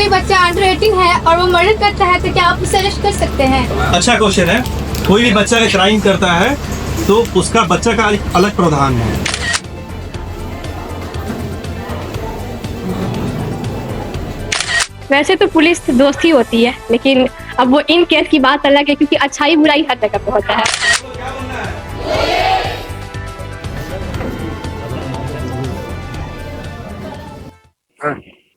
कोई बच्चा अंडर 18 है और वो मर्डर करता है तो क्या आप उसे अरेस्ट कर सकते हैं? अच्छा क्वेश्चन है। कोई भी बच्चा अगर क्राइम करता है तो उसका बच्चा का अलग प्रावधान है। वैसे तो पुलिस दोस्ती होती है, लेकिन अब वो इन केस की बात अलग है, क्योंकि अच्छाई बुराई हर जगह पे होता है।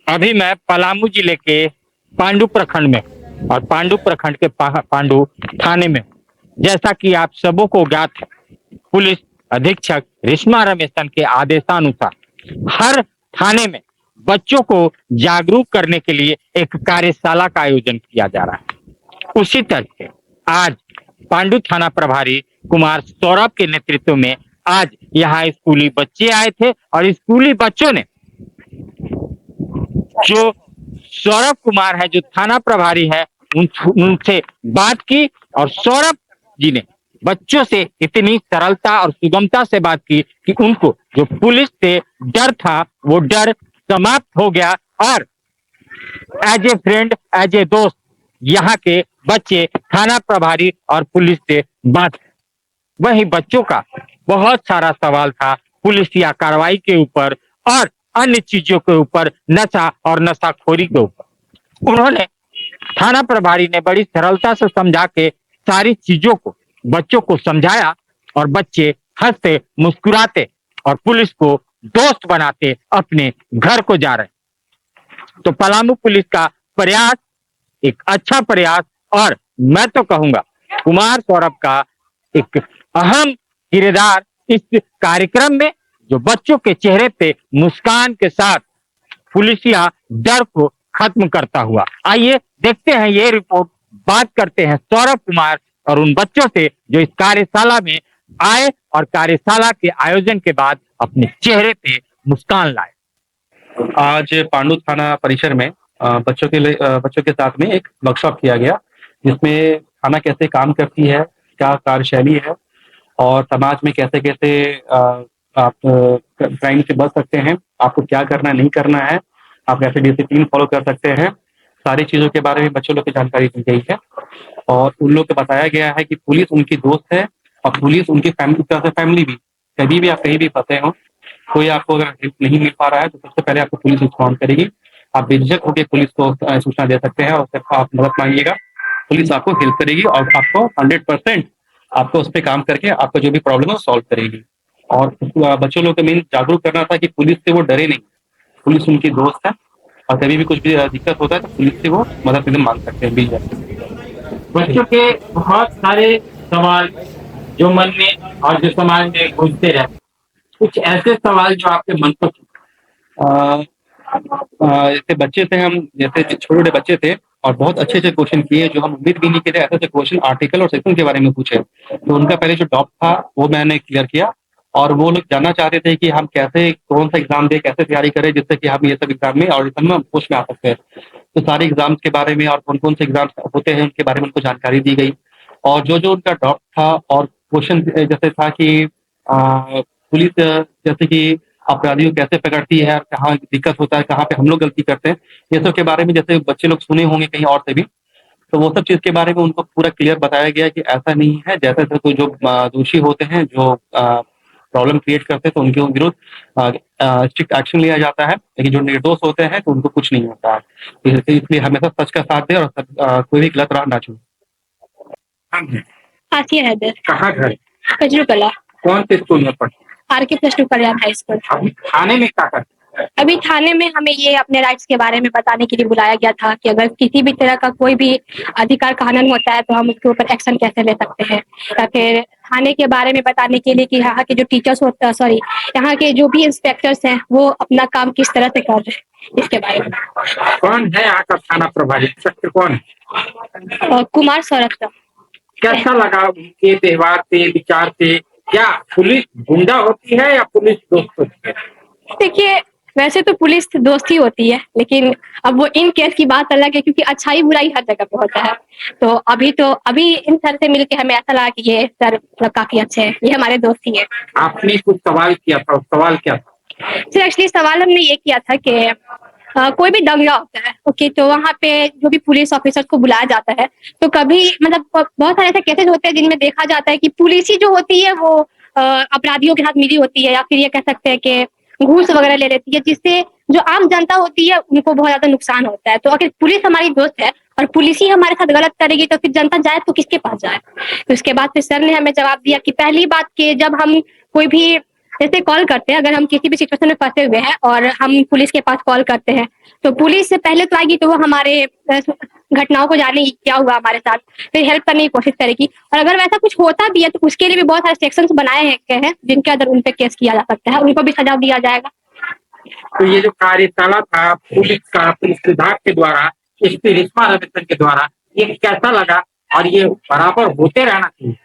अभी मैं पलामू जिले के पांडु प्रखंड में और पांडु प्रखंड के पांडु थाने में, जैसा कि आप सबों को ज्ञात है, पुलिस अधीक्षक रेशमा रमेशन के आदेशानुसार हर थाने में बच्चों को जागरूक करने के लिए एक कार्यशाला का आयोजन किया जा रहा है। उसी तरह से आज पांडु थाना प्रभारी कुमार सौरभ के नेतृत्व में आज यहाँ स्कूली बच्चे आए थे और स्कूली बच्चों ने, जो सौरभ कुमार है जो थाना प्रभारी है, उनसे बात की और सौरभ जी ने बच्चों से इतनी सरलता और सुगमता से बात की कि उनको जो पुलिस से डर था वो डर समाप्त हो गया और as a friend, as a दोस्त यहाँ के बच्चे थाना प्रभारी और पुलिस से बात। वही बच्चों का बहुत सारा सवाल था पुलिसिया कार्रवाई के ऊपर और अन्य चीजों के ऊपर, नशा और नशाखोरी के ऊपर। उन्होंने थाना प्रभारी ने बड़ी सरलता से समझा के सारी चीजों को बच्चों को समझाया और बच्चे हंसते मुस्कुराते और पुलिस को दोस्त बनाते अपने घर को जा रहे। तो पलामू पुलिस का प्रयास एक अच्छा प्रयास और मैं तो कहूंगा कुमार सौरभ का एक अहम किरदार इस कार्यक्रम में, जो बच्चों के चेहरे पे मुस्कान के साथ पुलिसिया डर को खत्म करता हुआ। आइए देखते हैं ये रिपोर्ट, बात करते हैं सौरभ कुमार और उन बच्चों से जो इस कार्यशाला में आए और कार्यशाला के आयोजन के बाद अपने चेहरे पे मुस्कान लाए। आज पांडु थाना परिसर में बच्चों के साथ में एक वर्कशॉप किया गया, जिसमें थाना कैसे काम करती है, क्या कार्यशैली है और समाज में कैसे कैसे आप क्राइम से बच सकते हैं, आपको क्या करना नहीं करना है, आप कैसे डिसिप्लिन फॉलो कर सकते हैं, सारी चीजों के बारे में बच्चों लोग की जानकारी दी गई है। और उन लोग को बताया गया है कि पुलिस उनकी दोस्त है और पुलिस उनकी फैमिली तरह से फैमिली भी। कभी भी आप कहीं भी फंसे हो, कोई आपको अगर हेल्प नहीं मिल पा रहा है तो सबसे पहले आपको पुलिस रिस्पॉन्ड करेगी। आप बेझिझक होकर पुलिस को सूचना दे सकते हैं और सिर्फ आप मदद मांगिएगा, पुलिस आपको हेल्प करेगी और आपको 100% आपको उस पर काम करके आपका जो भी प्रॉब्लम है सॉल्व करेगी। और बच्चों लोग को मेन जागरूक करना था कि पुलिस से वो डरे नहीं, पुलिस उनकी दोस्त है और कभी भी कुछ भी दिक्कत होता है तो पुलिस से वो मदद मांग सकते हैं बेझिझक। बच्चों के बहुत सारे सवाल जो मन में और जो समाज में गूंजते रहते, कुछ ऐसे सवाल जो आपके मन को जैसे बच्चे थे हम, जैसे छोटे छोटे बच्चे थे और बहुत अच्छे अच्छे क्वेश्चन किए जो हम उम्मीद भी नहीं किए थे। ऐसे क्वेश्चन आर्टिकल और सेक्शन के बारे में पूछे तो उनका पहले जो डाउट था वो मैंने क्लियर किया और वो लोग जानना चाहते थे कि हम कैसे कौन सा एग्जाम दे, कैसे तैयारी करें जिससे कि हम ये सब एग्जाम में और में पोस्ट में आ सकते हैं। तो सारे एग्जाम्स के बारे में और कौन कौन से एग्जाम्स होते हैं उनके बारे में उनको जानकारी दी गई। और जो जो उनका डाउट था और क्वेश्चन जैसे था कि पुलिस जैसे कि अपराधियों कैसे पकड़ती है, कहाँ दिक्कत होता है, कहाँ पे हम लोग गलती करते हैं, ये सब के बारे में जैसे बच्चे लोग सुने होंगे कहीं और से भी, तो वो सब चीज के बारे में उनको पूरा क्लियर बताया गया कि ऐसा नहीं है। जैसे तो जो दोषी होते हैं, जो प्रॉब्लम क्रिएट करते हैं तो उनके विरुद्ध स्ट्रिक्ट एक्शन लिया जाता है, लेकिन जो निर्दोष होते हैं तो उनको कुछ नहीं होता है। इसलिए हमेशा सच का साथ दे और कोई भी गलत राह ना चुने। आसिया हैदर। कहाँ घर? कजरूकला। कौन से स्कूल में पढ़ते? RK+2 कल्याण हाई स्कूल। थाने में क्या करते? अभी थाने में हमें ये अपने राइट्स के बारे में बताने के लिए बुलाया गया था कि अगर किसी भी तरह का कोई भी अधिकार का हनन होता है तो हम उसके ऊपर एक्शन कैसे ले सकते हैं, या फिर थाने के बारे में बताने के लिए कि यहाँ के जो टीचर्स होते हैं, सॉरी, यहाँ के जो भी इंस्पेक्टर्स हैं वो अपना काम किस तरह से कर रहे हैं, इसके बारे में। कौन है यहाँ का थाना प्रभारी? इंस्पेक्टर कौन है? कुमार सौरभ। कैसा लगा उनके व्यवहार से, विचार से? क्या पुलिस गुंडा होती है या पुलिस दोस्त होती है? देखिए, वैसे तो पुलिस दोस्ती होती है, लेकिन अब वो इन केस की बात अलग है, क्योंकि अच्छाई बुराई हर जगह पे होता है। तो अभी इन सर से मिलके हमें ऐसा लगा कि ये सर काफी अच्छे हैं, ये हमारे दोस्त ही है। आपने कुछ सवाल किया था, सवाल क्या था? सर एक्चुअली सवाल हमने ये किया था कि कोई भी दंगा होता है, ओके, तो वहाँ पे जो भी पुलिस ऑफिसर को बुलाया जाता है, तो कभी मतलब बहुत सारे ऐसे केसेस होते हैं जिनमें देखा जाता है कि पुलिस ही जो होती है वो अपराधियों के साथ मिली होती है, या फिर ये कह सकते हैं कि घूस वगैरह ले लेती है, जिससे जो आम जनता होती है उनको बहुत ज्यादा नुकसान होता है। तो अगर पुलिस हमारी दोस्त है और पुलिस ही हमारे साथ गलत करेगी तो फिर जनता जाए तो किसके पास जाए। तो उसके बाद फिर सर ने हमें जवाब दिया कि पहली बात कि जब हम कोई भी जैसे कॉल करते हैं, अगर हम किसी भी सिचुएशन में फंसे हुए हैं और हम पुलिस के पास कॉल करते हैं, तो पुलिस से पहले तो आएगी, तो वो हमारे घटनाओं को जानेगी क्या हुआ हमारे साथ, फिर हेल्प करने की कोशिश करेगी। और अगर वैसा कुछ होता भी है तो उसके लिए भी बहुत सारे सेक्शंस बनाए हैं जिनके अंदर उन पे केस किया जा सकता है, उनको भी सजा दिया जाएगा। तो ये जो कार्यशाला था पुलिस विभाग के द्वारा, एसपी रेशमा रविचंद्रन के द्वारा, ये कैसा लगा और ये बराबर होते रहना चाहिए?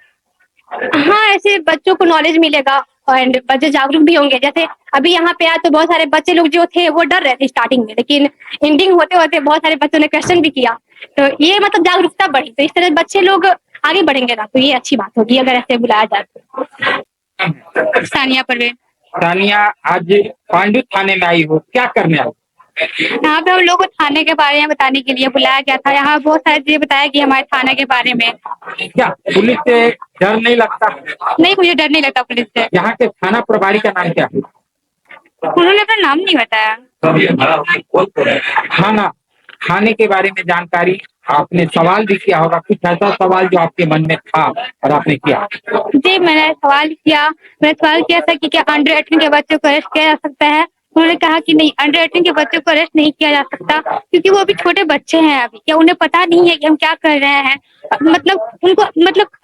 हाँ, ऐसे बच्चों को नॉलेज मिलेगा और बच्चे जागरूक भी होंगे। जैसे अभी यहाँ पे आए तो बहुत सारे बच्चे लोग जो थे वो डर रहे थे स्टार्टिंग में, लेकिन एंडिंग होते होते बहुत सारे बच्चों ने क्वेश्चन भी किया, तो ये मतलब जागरूकता बढ़ी। तो इस तरह बच्चे लोग आगे बढ़ेंगे ना, तो ये अच्छी बात होगी अगर ऐसे बुलाया जाए तो। सानिया परवीन। सानिया, आज पांडु थाने में आई हो, क्या करने आई? यहाँ पे हम लोग को थाने के बारे में बताने के लिए बुलाया गया था। यहाँ बहुत सारी चीजें बताया कि हमारे थाने के बारे में। क्या पुलिस से डर नहीं लगता? नहीं, मुझे डर नहीं लगता पुलिस से। यहाँ के थाना प्रभारी का नाम क्या है? उन्होंने अपना नाम नहीं बताया। थाने के बारे में जानकारी आपने सवाल भी किया होगा, कुछ ऐसा सवाल जो आपके मन में था और आपने किया? जी, मैंने सवाल किया था कि क्या अंडर 18 के बच्चों को अरेस्ट किया जा सकता है। उन्होंने कहा कि नहीं, अंडर 18 के बच्चों को अरेस्ट नहीं किया जा सकता क्योंकि वो अभी छोटे बच्चे हैं, अभी क्या उन्हें पता नहीं है कि हम क्या कर रहे हैं। मतलब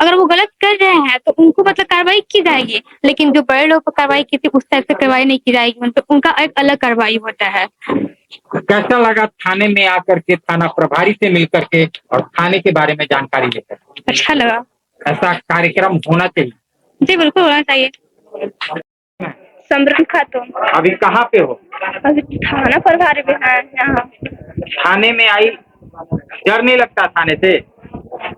अगर वो गलत कर रहे हैं तो उनको मतलब कार्रवाई की जाएगी, लेकिन जो बड़े लोग पर कार्रवाई की थी उस टाइप से कार्रवाई नहीं की जाएगी, मतलब उनका एक अलग कार्रवाई होता है। कैसा लगा थाने में आकर के, थाना प्रभारी से मिल करके और थाने के बारे में जानकारी लेकर? अच्छा लगा। ऐसा कार्यक्रम होना चाहिए। जी बिल्कुल होना चाहिए। समरन खातून। अभी कहाँ पे हो? अभी थाना प्रभारी भी है यहाँ। थाने में आई, डर नहीं लगता थाने से?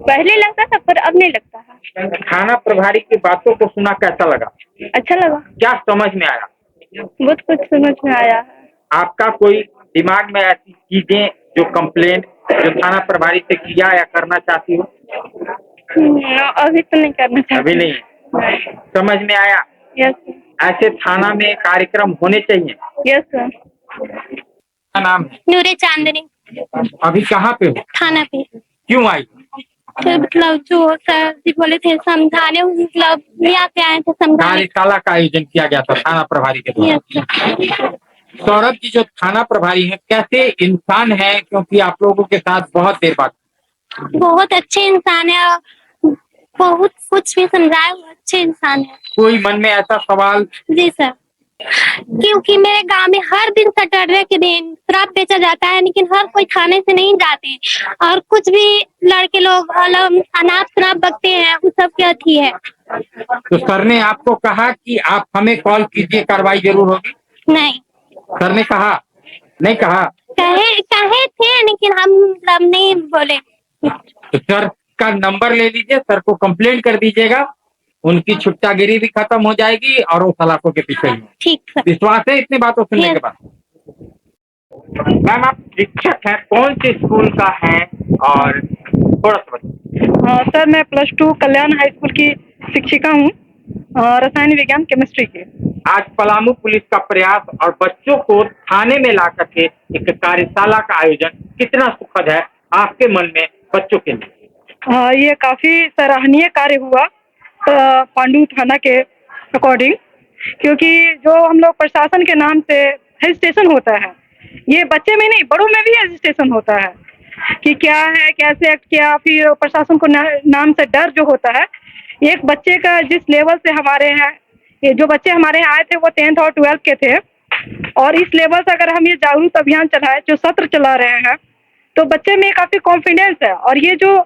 पहले लगता था पर अब नहीं लगता है। थाना प्रभारी की बातों को सुना, कैसा लगा? अच्छा लगा। क्या समझ में आया? बहुत कुछ समझ में आया है। आपका कोई दिमाग में ऐसी चीजें जो कंप्लेंट जो थाना प्रभारी से किया या करना चाहती हो? अभी तो नहीं करना चाहती। अभी नहीं। समझ में आया? यस। ऐसे थाना में कार्यक्रम होने चाहिए। Yes sir. क्या नाम है? नूरे चांदनी। अभी कहाँ पे हो? थाना पे। क्यों आई? तो मतलब जो सर जी बोले थे समझाने, मतलब यहाँ पे आए थे समझाने। कार्यशाला का आयोजन किया गया था थाना प्रभारी के द्वारा। सौरभ जी जो थाना प्रभारी हैं, कैसे इंसान है, क्योंकि आप लोगों के साथ बहुत देर बाद? बहुत अच्छे इंसान है, बहुत कुछ भी समझाए, अच्छे इंसान है। कोई मन में ऐसा सवाल? जी सर, क्योंकि मेरे गांव में हर दिन सैटरडे के दिन शराब बेचा जाता है, लेकिन हर कोई थाने से नहीं जाते, और कुछ भी लड़के लोग अनाप शराब बकते हैं, उस सब की अथी है। तो सर ने आपको कहा कि आप हमें कॉल कीजिए, कार्रवाई जरूर होगी? नहीं, सर ने कहा? नहीं कहा? कहे थे लेकिन हम मतलब नहीं बोले। तो सर का नंबर ले लीजिए, सर को कंप्लेंट कर दीजिएगा, उनकी छुट्टागिरी भी खत्म हो जाएगी और वो सलाखों के पीछे ही। ठीक सर। विश्वास है इतनी बातों सुनने के बाद? मैम, आप शिक्षक हैं, कौन से स्कूल का है और थोड़ा सा बताइए। सर, मैं +2 कल्याण हाई स्कूल की शिक्षिका हूँ, रसायन विज्ञान केमिस्ट्री की। आज पलामू पुलिस का प्रयास और बच्चों को थाने में ला करके एक कार्यशाला का आयोजन कितना सुखद है आपके मन में बच्चों के लिए? ये काफी सराहनीय कार्य हुआ पांडु थाना के अकॉर्डिंग, क्योंकि जो हम लोग प्रशासन के नाम से हेजिटेशन होता है, ये बच्चे में नहीं बड़ों में भी हेजिटेशन होता है कि क्या है, कैसे एक्ट किया, फिर प्रशासन को नाम से डर जो होता है। एक बच्चे का जिस लेवल से हमारे यहाँ ये जो बच्चे हमारे यहाँ आए थे वो 10th और 12th के थे, और इस लेवल से अगर हम ये जागरूक अभियान चलाए, जो सत्र चला रहे हैं, तो बच्चे में काफी कॉन्फिडेंस है। और ये जो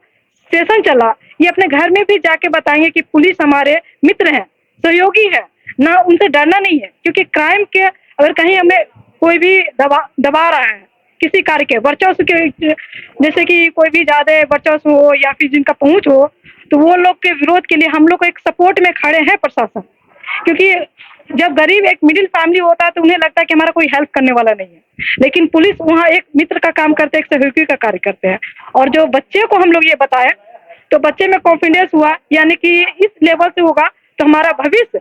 सेशन चला, ये अपने घर में भी जाके बताएंगे कि पुलिस हमारे मित्र हैं, सहयोगी है, ना उनसे डरना नहीं है। क्योंकि क्राइम के अगर कहीं हमें कोई भी दबा रहा है किसी कार्य के वर्चस्व के, जैसे कि कोई भी ज्यादा वर्चस्व हो या फिर जिनका पहुंच हो, तो वो लोग के विरोध के लिए हम लोग को एक सपोर्ट में खड़े हैं प्रशासन। क्योंकि जब गरीब एक मिडिल फैमिली होता है तो उन्हें लगता है कि हमारा कोई हेल्प करने वाला नहीं है, लेकिन पुलिस वहाँ एक मित्र का काम करते हैं, एक सहयोगी का कार्य करते हैं। और जो बच्चे को हम लोग ये बताए तो बच्चे में कॉन्फिडेंस हुआ, यानी कि इस लेवल से होगा तो हमारा भविष्य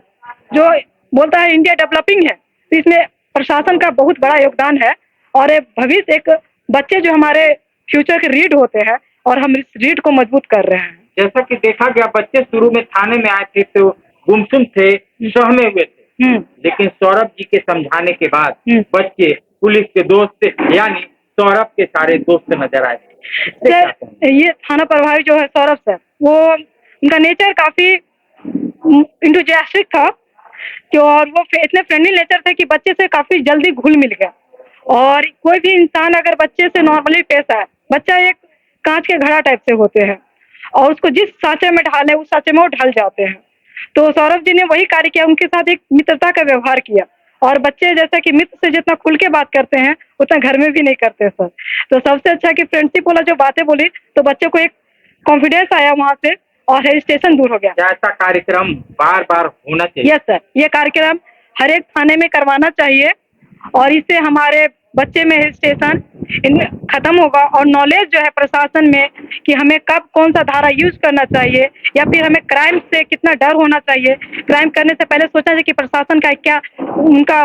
जो बोलता है इंडिया डेवलपिंग है, तो इसमें प्रशासन का बहुत बड़ा योगदान है। और ये भविष्य एक बच्चे जो हमारे फ्यूचर के रीढ़ होते हैं और हम इस रीढ़ को मजबूत कर रहे हैं। जैसा कि देखा गया, बच्चे शुरू में थाने में आए थे तो गुमसुम थे, सहमे हुए थे, लेकिन सौरभ जी के समझाने के बाद बच्चे पुलिस के दोस्त यानी सौरभ के सारे दोस्त नजर आए। ये थाना प्रभारी जो है सौरभ सर, वो उनका नेचर काफी इंथुजियास्टिक था कि, और वो इतने फ्रेंडली नेचर थे कि बच्चे से काफी जल्दी घुल मिल गया। और कोई भी इंसान अगर बच्चे से नॉर्मली पेश आए, बच्चा एक कांच के घड़ा टाइप से होते हैं और उसको जिस सांचे में ढाले उस सांचे में वो ढल जाते हैं। तो सौरभ जी ने वही कार्य किया, उनके साथ एक मित्रता का व्यवहार किया। और बच्चे जैसा कि मित्र से जितना खुल के बात करते हैं उतना घर में भी नहीं करते सर। तो सबसे अच्छा कि फ्रेंडशिप वाला जो बातें बोली तो बच्चे को एक कॉन्फिडेंस आया वहाँ से और हेजिटेशन दूर हो गया। ऐसा कार्यक्रम बार बार होना चाहिए। यस सर, ये कार्यक्रम हर एक थाने में करवाना चाहिए और इससे हमारे बच्चे में हेजिटेशन इनमें खत्म होगा और नॉलेज जो है प्रशासन में कि हमें कब कौन सा धारा यूज करना चाहिए या फिर हमें क्राइम से कितना डर होना चाहिए, क्राइम करने से पहले सोचना चाहिए कि प्रशासन का क्या उनका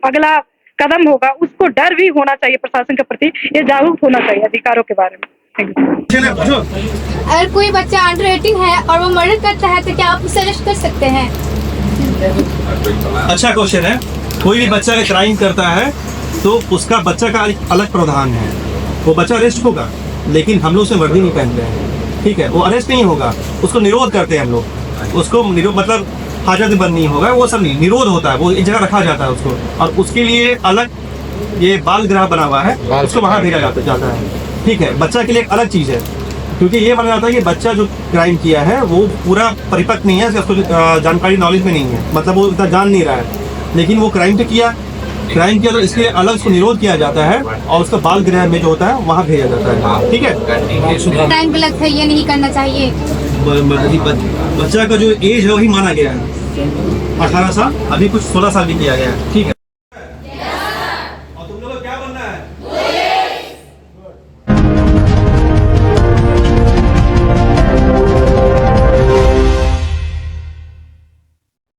अगला कदम होगा, उसको डर भी होना चाहिए प्रशासन के प्रति, ये जागरूक होना चाहिए अधिकारों के बारे में। Thank you. अगर कोई बच्चा अंडर 18 है और वो मर्डर करता है तो क्या आप उसे अरेस्ट कर सकते हैं? अच्छा क्वेश्चन है। कोई भी बच्चा अगर क्राइम करता है तो उसका बच्चा का एक अलग प्रावधान है, वो बच्चा अरेस्ट होगा, लेकिन हम लोग उसे वर्दी नहीं पहनते हैं, ठीक है, वो अरेस्ट नहीं होगा, उसको निरोध करते हैं हम लोग, उसको मतलब हाजत बंद नहीं होगा, वो सब नहीं, निरोध होता है, वो एक जगह रखा जाता है उसको, और उसके लिए अलग ये बाल गृह बना हुआ है, उसको वहाँ भेजा जाता है, ठीक है। बच्चा के लिए एक अलग चीज़ है, क्योंकि ये माना जाता है कि बच्चा जो क्राइम किया है वो पूरा परिपक्व नहीं है, उसको जानकारी नॉलेज में नहीं है, मतलब वो इतना जान नहीं रहा है, लेकिन वो क्राइम तो किया तो इसके लिए अलग उसको निरोध किया जाता है और उसका बाल गृह में जो होता है वहाँ भेजा जाता है, ठीक है। क्राइम गलत है, ये नहीं करना चाहिए। बच्चा का जो एज है वही माना गया है 18 साल, अभी कुछ 16 साल भी किया गया है, ठीक है।